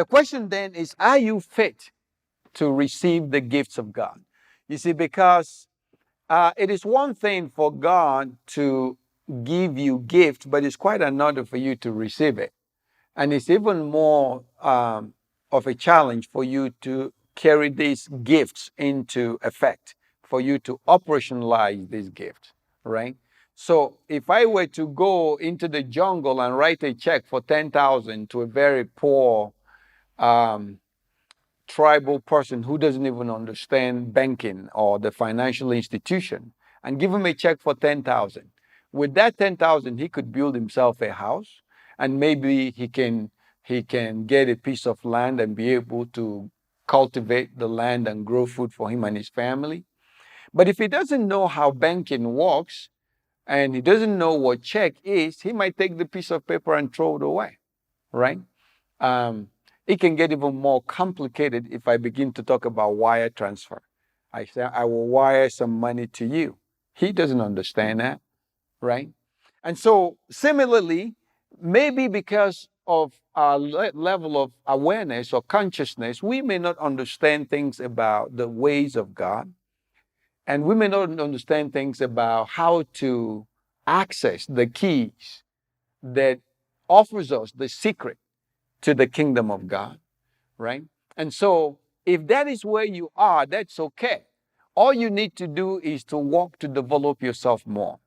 The question then is, are you fit to receive the gifts of God? You see, because it is one thing for God to give you gifts, but it's quite another for you to receive it. And it's even more of a challenge for you to carry these gifts into effect, for you to operationalize these gifts, right? So if I were to go into the jungle and write a check for 10,000 to a very poor um, tribal person who doesn't even understand banking or the financial institution and give him a check for 10,000. With that 10,000, he could build himself a house, and maybe he can get a piece of land and be able to cultivate the land and grow food for him and his family. But if he doesn't know how banking works and he doesn't know what check is, he might take the piece of paper and throw it away, right? Um, it can get even more complicated if I begin to talk about wire transfer. I say, I will wire some money to you. He doesn't understand that, right? And so, similarly, maybe because of our level of awareness or consciousness, we may not understand things about the ways of God, and we may not understand things about how to access the keys that offers us the secret to the kingdom of God, right? And so, if that is where you are, that's okay. All you need to do is to walk to develop yourself more.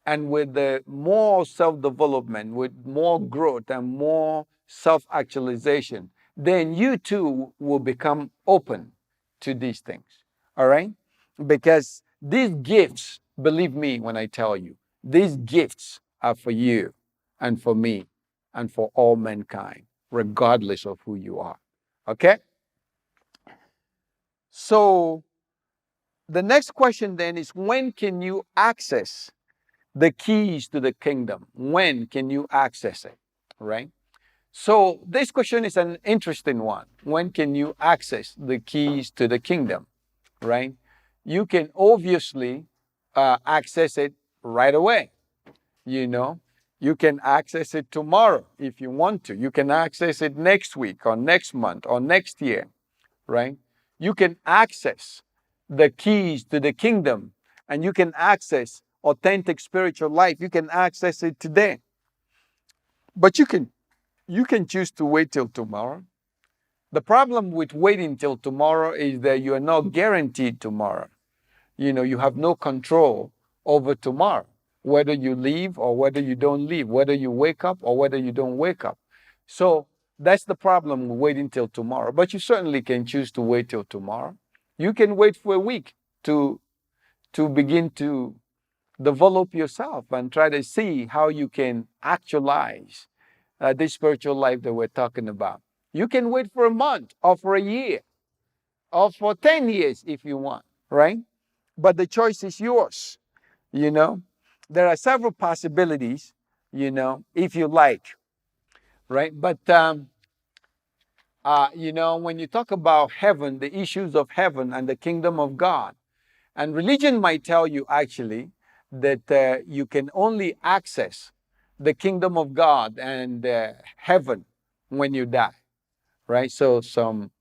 And with the more self-development, with more growth and more self-actualization, then you too will become open to these things. All right? Because these gifts, believe me when I tell you, these gifts are for you and for me and for all mankind, regardless of who you are. Okay? So the next question then is, when can you access the keys to the kingdom? When can you access it? Right? So this question is an interesting one. When can you access the keys to the kingdom? Right? You can obviously access it right away. You know, you can access it tomorrow if you want to. You can access it next week or next month or next year, right? You can access the keys to the kingdom, and you can access authentic spiritual life. You can access it today. But you can choose to wait till tomorrow. The problem with waiting till tomorrow is that you are not guaranteed tomorrow. You have no control over tomorrow, whether you leave or whether you don't leave, whether you wake up or whether you don't wake up. So that's the problem with waiting till tomorrow. But you certainly can choose to wait till tomorrow. You can wait for a week to begin to develop yourself and try to see how you can actualize this spiritual life that we're talking about. You can wait for a month or for a year or for 10 years if you want, right? But the choice is yours, you know. There are several possibilities, if you like, right? But, when you talk about heaven, the issues of heaven and the kingdom of God, and religion might tell you actually that you can only access the kingdom of God and heaven when you die, right? So some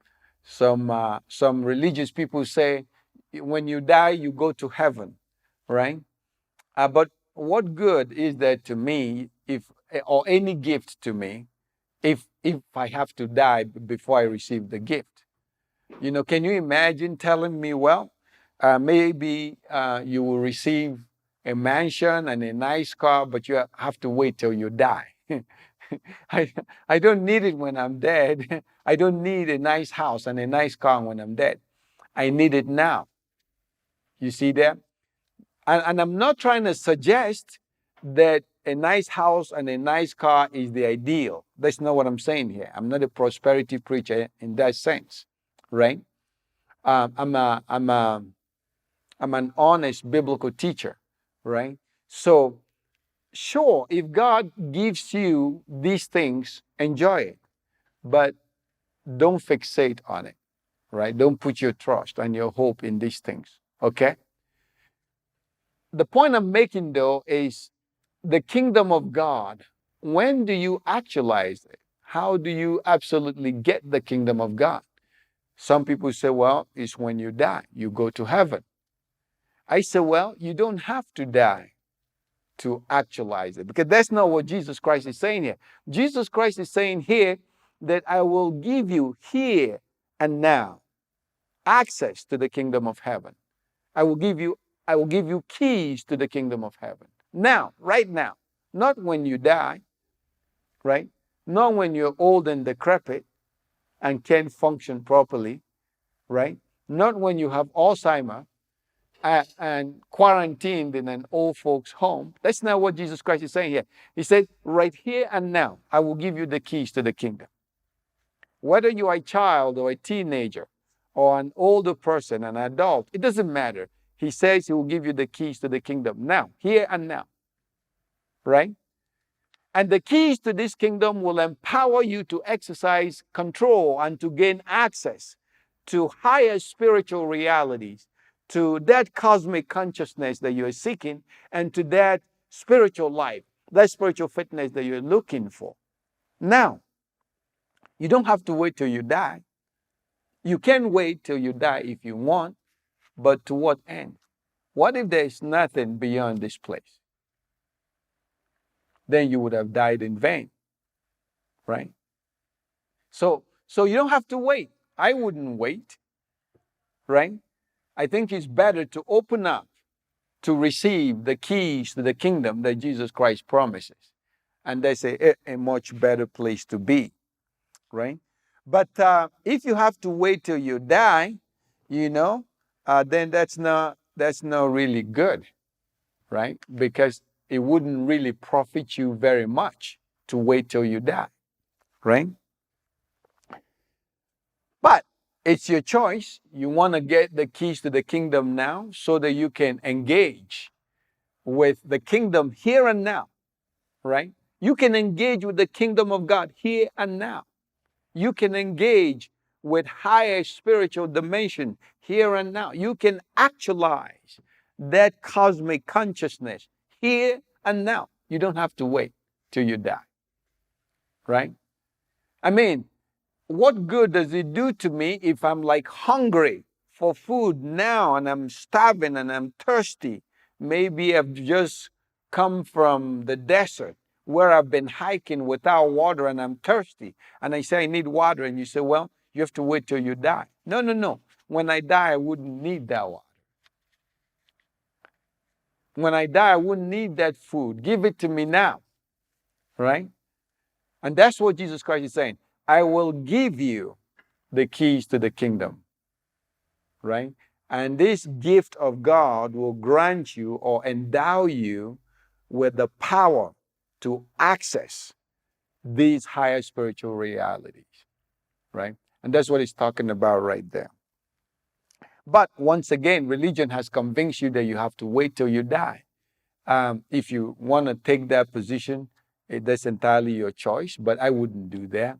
religious people say when you die you go to heaven, right? But what good is that to me, if or any gift to me, if I have to die before I receive the gift? Can you imagine telling me, well, maybe you will receive a mansion and a nice car, but you have to wait till you die. I don't need it when I'm dead. I don't need a nice house and a nice car when I'm dead. I need it now. You see that? And I'm not trying to suggest that a nice house and a nice car is the ideal. That's not what I'm saying here. I'm not a prosperity preacher in that sense, right? I'm an honest biblical teacher, right? So, sure, if God gives you these things, enjoy it, but don't fixate on it, right? Don't put your trust and your hope in these things, okay? The point I'm making, though, is the kingdom of God. When do you actualize it? how do you absolutely get the kingdom of God? Some people say, well, it's when you die, you go to heaven. I say, well, you don't have to die to actualize it, because that's not what Jesus Christ is saying here. Jesus Christ is saying here that I will give you here and now access to the kingdom of heaven. I will give you keys to the kingdom of heaven. Now, right now, not when you die, right? Not when you're old and decrepit and can't function properly, right? Not when you have Alzheimer and quarantined in an old folks' home. That's not what Jesus Christ is saying here. He said, right here and now, I will give you the keys to the kingdom. Whether you are a child or a teenager or an older person, an adult, it doesn't matter. He says he will give you the keys to the kingdom now, here and now, right? And the keys to this kingdom will empower you to exercise control and to gain access to higher spiritual realities, to that cosmic consciousness that you're seeking, and to that spiritual life, that spiritual fitness that you're looking for. Now, you don't have to wait till you die. You can wait till you die if you want, but to what end? What if there's nothing beyond this place? Then you would have died in vain, right? So you don't have to wait. I wouldn't wait, right? I think it's better to open up to receive the keys to the kingdom that Jesus Christ promises. And that's a much better place to be, right? But if you have to wait till you die, then that's not really good, right? Because it wouldn't really profit you very much to wait till you die, right? But it's your choice. You want to get the keys to the kingdom now so that you can engage with the kingdom here and now, right? You can engage with the kingdom of God here and now. You can engage with higher spiritual dimension here and now. You can actualize that cosmic consciousness here and now. You don't have to wait till you die, right? I mean, what good does it do to me if I'm like hungry for food now and I'm starving and I'm thirsty? Maybe I've just come from the desert where I've been hiking without water and I'm thirsty. And I say I need water. And you say, well, you have to wait till you die. No. When I die, I wouldn't need that water. When I die, I wouldn't need that food. Give it to me now, right? And that's what Jesus Christ is saying. I will give you the keys to the kingdom, right? And this gift of God will grant you or endow you with the power to access these higher spiritual realities, right? And that's what he's talking about right there. But once again, religion has convinced you that you have to wait till you die. If you want to take that position, that's entirely your choice, but I wouldn't do that.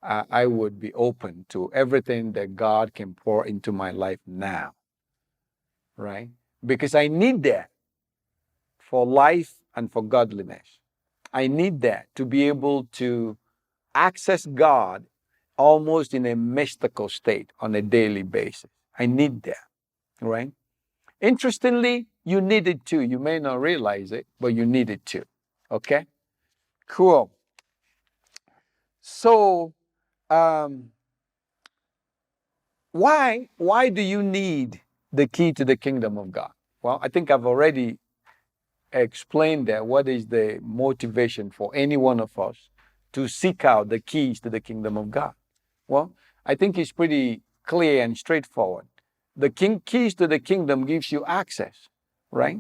I would be open to everything that God can pour into my life now, right? Because I need that for life and for godliness. I need that to be able to access God almost in a mystical state on a daily basis. I need that, right? Interestingly, you need it too. You may not realize it, but you need it too. Okay? Cool. So, why do you need the key to the kingdom of God? Well, I think I've already explained that. What is the motivation for any one of us to seek out the keys to the kingdom of God? Well, I think it's pretty clear and straightforward. The keys to the kingdom gives you access, right?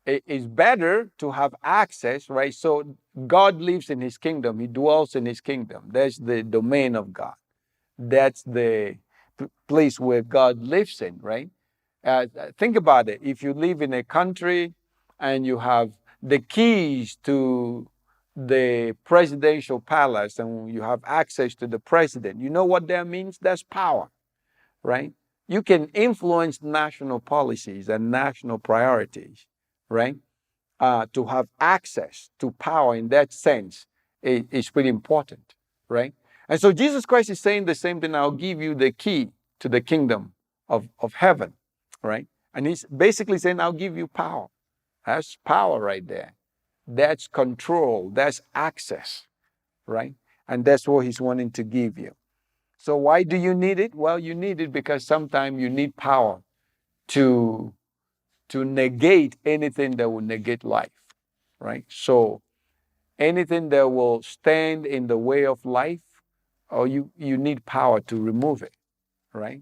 It is better to have access, right? So God lives in his kingdom. He dwells in his kingdom. That's the domain of God. That's the place where God lives in, right? Think about it. If you live in a country and you have the keys to the presidential palace and you have access to the president, you know what that means? That's power, right? You can influence national policies and national priorities, right? To have access to power in that sense is pretty important, right? And so Jesus Christ is saying the same thing. I'll give you the key to the kingdom of heaven, right? And he's basically saying, I'll give you power. That's power right there. That's control. That's access, right? And that's what he's wanting to give you. So why do you need it? Well, you need it because sometimes you need power to negate anything that will negate life, right? So anything that will stand in the way of life, or you need power to remove it, right?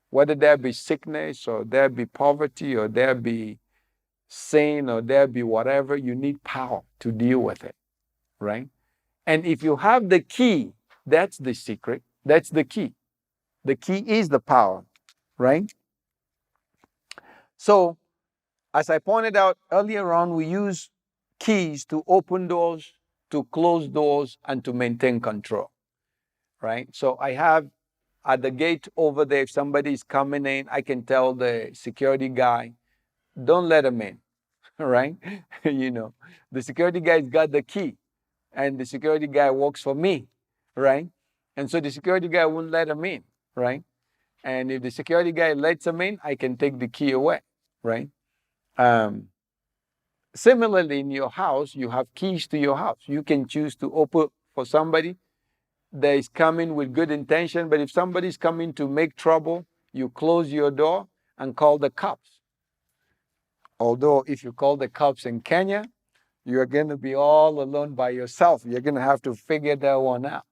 Whether there be sickness or there be poverty or there be sin or there be whatever, you need power to deal with it, right? And if you have the key, that's the secret. That's the key. The key is the power, right? So, as I pointed out earlier on, we use keys to open doors, to close doors, and to maintain control, right? So I have at the gate over there, if somebody is coming in, I can tell the security guy, don't let him in, right? The security guy's got the key, and the security guy works for me, right? And so the security guy won't let him in, right? And if the security guy lets him in, I can take the key away, right? Similarly, in your house, you have keys to your house. You can choose to open for somebody that is coming with good intention, but if somebody's coming to make trouble, you close your door and call the cops. Although if you call the cops in Kenya, you're going to be all alone by yourself. You're going to have to figure that one out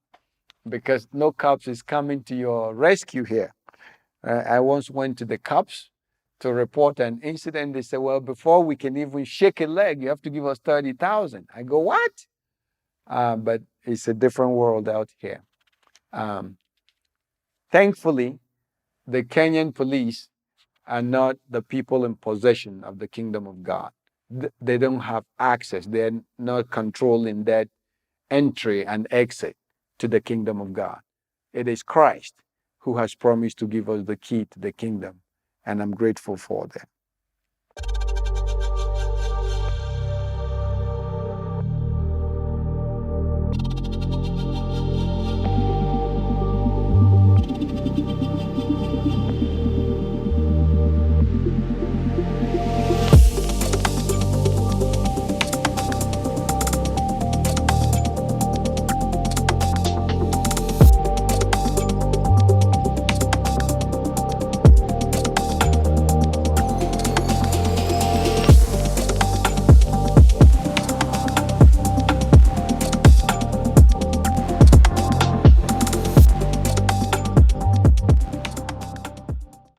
because no cops is coming to your rescue here. I once went to the cops to report an incident. They said, well, before we can even shake a leg, you have to give us 30,000. I go, what? But it's a different world out here. Thankfully, the Kenyan police are not the people in possession of the kingdom of God. They don't have access. They're not controlling that entry and exit to the kingdom of God. It is Christ who has promised to give us the key to the kingdom, and I'm grateful for that.